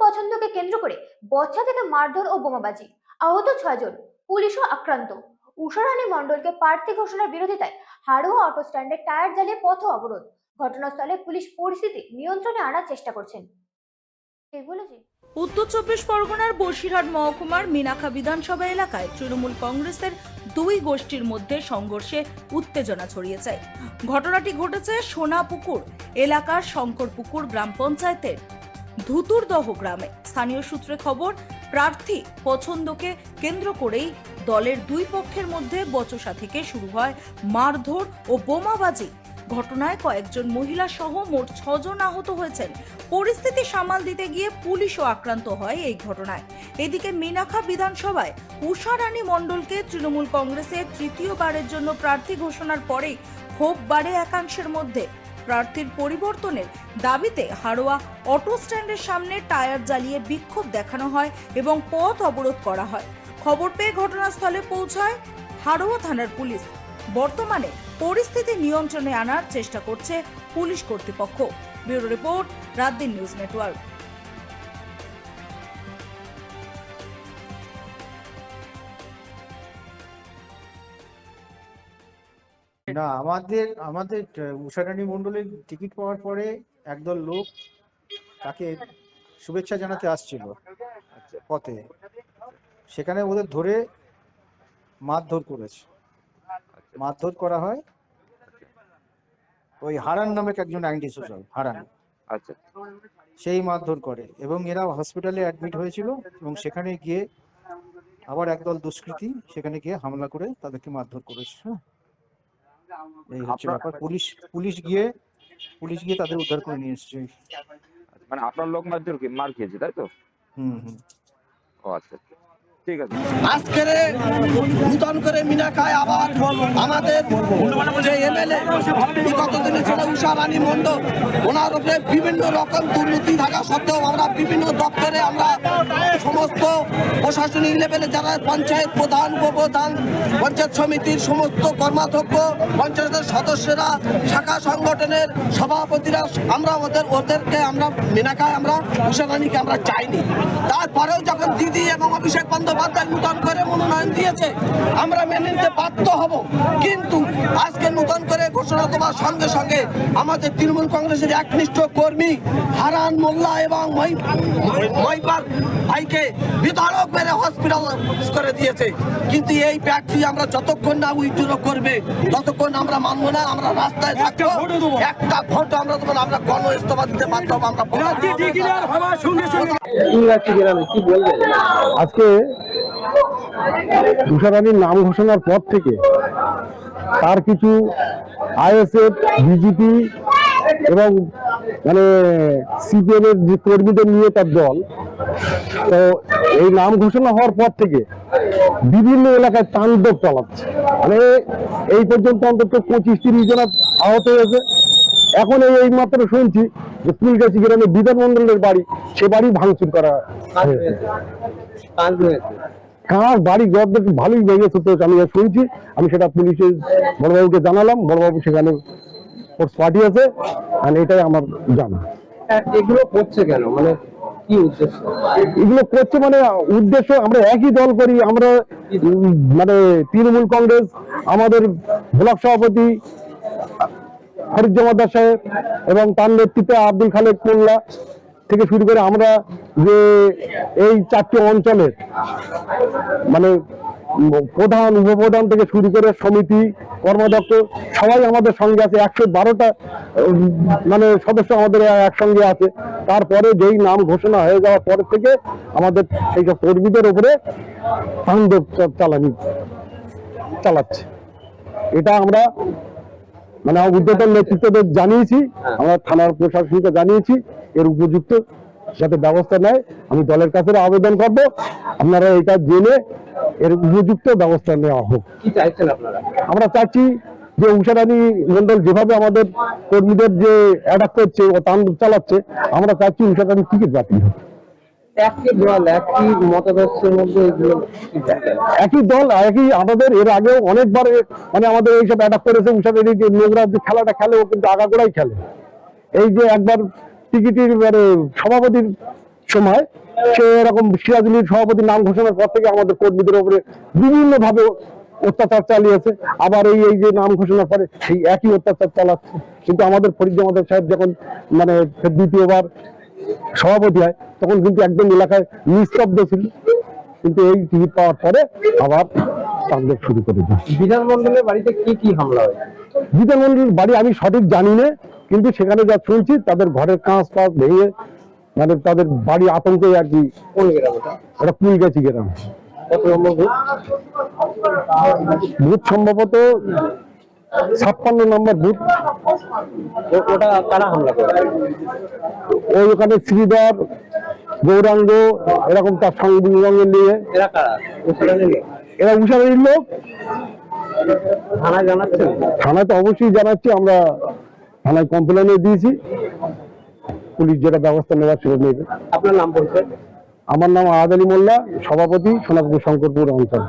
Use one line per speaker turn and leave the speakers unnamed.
পছন্দকে কেন্দ্র করে বচ্চা থেকে মারধর ও বোমাবাজি, আহত 6 জন, পুলিশও আক্রান্ত। উষারানী মণ্ডলকে প্রার্থী ঘোষণার বিরোধিতায় হাড়োয়া অটো স্ট্যান্ডে টায়ার জ্বালিয়ে পথ অবরোধ। ঘটনাস্থলে পুলিশ পরিস্থিতি নিয়ন্ত্রণে আনার চেষ্টা করছেন।
উত্তর 24 পরগনার বসিরহাট মহকুমার মিনাখা বিধানসভা এলাকায় তৃণমূল কংগ্রেসের দুই গোষ্ঠীর মধ্যে সংঘর্ষে উত্তেজনা ছড়িয়েছে। ঘটনাটি ঘটেছে সোনাপুকুর এলাকার শঙ্করপুকুর গ্রাম পঞ্চায়েতের ধুতুরদহ গ্রামে। স্থানীয় সূত্রে খবর, প্রার্থী পছন্দকে কেন্দ্র করেই দলের দুই পক্ষের মধ্যে বচসা থেকে শুরু হয় মারধর ও বোমাবাজি। ঘটনায় কয়েকজন মহিলা সহ মোট 6 জন আহত হয়েছেন। পরিস্থিতি সামাল দিতে গিয়ে পুলিশও আক্রান্ত হয় এই ঘটনায়। এদিকে মিনাখা বিধানসভায় উষারানী মণ্ডলকে তৃণমূল কংগ্রেসের তৃতীয়বারের জন্য প্রার্থী ঘোষণার পরেই ক্ষোভ বাড়ে একাংশের মধ্যে। প্রার্থীর পরিবর্তনের দাবিতে হাড়োয়া অটো স্ট্যান্ডের সামনে টায়ার জ্বালিয়ে বিক্ষোভ দেখানো হয় এবং পথ অবরোধ করা হয়। খবর পেয়ে ঘটনাস্থলে পৌঁছায় হাড়োয়া থানার পুলিশ। বর্তমানে পরিস্থিতি নিয়ন্ত্রণে আনার চেষ্টা করছে পুলিশ কর্তৃপক্ষ। Bureau report, রাতদিন news network.
না, আমাদের উষারানী মণ্ডলের টিকিট পাওয়ার পরে একদল লোক তাকে শুভেচ্ছা জানাতে আসছিল পথে, সেখানে ওদের ধরে মারধর করেছে। মারধর করা হয় ওই হারান নামে একজন অ্যান্টি সোশ্যাল হারান,
আচ্ছা,
সেই মারধর করে এবং এরা হসপিটালে অ্যাডমিট হয়েছিল এবং সেখানে গিয়ে আবার একদল দুষ্কৃতী সেখানে গিয়ে হামলা করে তাদেরকে মারধর করেছে। হ্যাঁ, এই হচ্ছে ব্যাপার। পুলিশ গিয়ে তাদের উদ্ধার করে নিয়ে এসছে।
মানে আপনার লোক মার খেয়েছে, তাই তো?
হুম।
ও আচ্ছা, ঠিক আছে।
আজকে নূতন করে মিনাখায় আবার আমাদের যে এমএলএ বিগত দিনে ছিল উষারানী মণ্ডল, ওনার উপরে বিভিন্ন রকম দুর্নীতি থাকা সত্ত্বেও আমরা বিভিন্ন দপ্তরে আমরা সমস্ত প্রশাসনিক লেভেলে যারা পঞ্চায়েত প্রধান, উপপ্রধান, পঞ্চায়েত সমিতির সমস্ত কর্মাধ্যক্ষ, পঞ্চায়েতের সদস্যরা, শাখা সংগঠনের সভাপতিরা, আমরা ওদেরকে আমরা মিনাখায় আমরা উষারানীকে আমরা চাইনি। তারপরেও যখন দিদি এবং অভিষেক বন্দ্যোপাধ্যায় নূতন করে মনোনয়ন দিয়েছে আমরা মেনে নিতে বাধ্য হব, কিন্তু আজকে নূতন করে ঘোষণা দেওয়ার সঙ্গে সঙ্গে আমাদের তৃণমূল কংগ্রেসের একনিষ্ঠ কর্মী হারান মোল্লা এবং মহিপাল ভাইকে বিধারক মেরে হসপিটাল করে দিয়েছে। কিন্তু এই প্রার্থী আমরা যতক্ষণ না উইথড্র করবে ততক্ষণ আমরা মানব না। আমরা রাস্তায় থাকবো, একটা ভোট আমরা দেবো না, আমরা গণ ইস্তফা দিতে বাধ্য হবো। আমরা
আজকে উষারানীর নাম ঘোষণার পর থেকে তার কিছু আইএসএফ, বিজেপি এবং মানে সিপিএম এর যে কর্মীদের নিয়ে তার দল, তো এই নাম ঘোষণা হওয়ার পর থেকে বিভিন্ন এলাকায় তাণ্ডব চালাচ্ছে। মানে এই পর্যন্ত অন্তত 25-30 জন আহত হয়েছে। এখন এই মাত্র শুনছি যে ফুলগাছি গ্রামে বিধানমন্ডলের বাড়ি, সে বাড়ি ভাঙচুর করা হয়েছে। কার বাড়ি গড় ভালোই ভেঙেছে, তো আমি শুনছি। আমি সেটা পুলিশের বড়বাবুকে জানালাম, বড়বাবু সেখানে ফোর্স পাঠিয়েছে। আর এটাই আমার জানা।
এগুলো করছে কেন, মানে কি উদ্দেশ্য?
এগুলো করছে মানে উদ্দেশ্য, আমরা একই দল করি। আমরা মানে তৃণমূল কংগ্রেস, আমাদের ব্লক সভাপতি ফরিদ জমাদার সাহেব এবং তার নেতৃত্বে আব্দুল খালেক মোল্লা থেকে শুরু করে আমরা যে এই 4টি অঞ্চলের মানে প্রধান, উপপ্রধান থেকে শুরু করে সমিতি, কর্মাধ্যক্ষ সবাই আমাদের সঙ্গে আছে। 112টা মানে সদস্য আমাদের একসঙ্গে আছে। তারপরে যেই নাম ঘোষণা হয়ে যাওয়ার পর থেকে আমাদের এইসব কর্মীদের উপরে তাণ্ডব চালাচ্ছে। এটা আমরা মানে উদ্যোগের নেতৃত্বদের জানিয়েছি, আমরা থানার প্রশাসনকে জানিয়েছি। এর উপযুক্ত যাতে ব্যবস্থা নেয় আমি দলের কাছে আবেদন করব। আপনারা এটা জেনে এর উপযুক্ত ব্যবস্থা নেওয়া হোক।
কি চাইছেন আপনারা?
আমরা চাচ্ছি যে উষারানী মণ্ডল যেভাবে আমাদের কর্মীদের যে অ্যাটাক করছে ও তাণ্ডব চালাচ্ছে, আমরা চাচ্ছি উষারানী টিকিট বাতিল হোক।
একই দল, একই মতাদর্শের মধ্যে
একই দল, একই আমাদের এর আগেও অনেকবার মানে আমাদের এইসব অ্যাটাক করেছে। উষারানী যে নোংরা যে খেলাটা খেলে, ও কিন্তু আগাগোড়াই খেলে। এই যে একবার টিকিটের মানে সভাপতির সময় সে এরকম সিরাজুলের সভাপতি নাম ঘোষণার পর থেকে আমাদের কর্মীদের উপরে বিভিন্ন ভাবে অত্যাচার চালিয়েছে। আবার এই এই যে নাম ঘোষণার পরে সেই একই অত্যাচার চালাচ্ছে। কিন্তু আমাদের ফরিদ জামাদার সাহেব যখন মানে দ্বিতীয়বার সভাপতি হয় তখন কিন্তু একদম এলাকায় নিস্তব্ধ ছিল, কিন্তু এই টিকিট পাওয়ার পরে আবার তাণ্ডব শুরু করে দেয়।
বিধানমন্ডলের বাড়িতে কি কি হামলা হয়?
বিধান মন্ডলীর বাড়ি আমি সঠিক জানি না, কিন্তু সেখানে যা শুনছি তাদের ঘরের কাঁচ টাচ ভেঙে মানে তাদের বাড়ি আতঙ্কে আর কি।
কোন গ্রাম এটা?
ওরা কুলগাছি গ্রাম।
কত নম্বর বুথ?
বুথ সম্ভবত 56 নম্বর বুথ।
ওটা কারা হামলা করে?
ওই ওখানে শ্রীধর, গৌরাঙ্গ এরকম তার সঙ্গে নিয়ে
এরা কারা? উসমানের লোক?
এরা উষারের লোক।
থানায় জানাচ্ছেন?
থানায় তো অবশ্যই জানাচ্ছি, আমরা থানায় কমপ্লেনও দিয়েছি, পুলিশ যেটা ব্যবস্থা নেওয়ার সেটা নেবে।
আপনার নাম বলছেন?
আমার নাম আহাদ আলী মোল্লা, সভাপতি সোনাপুর শঙ্করপুর অঞ্চল।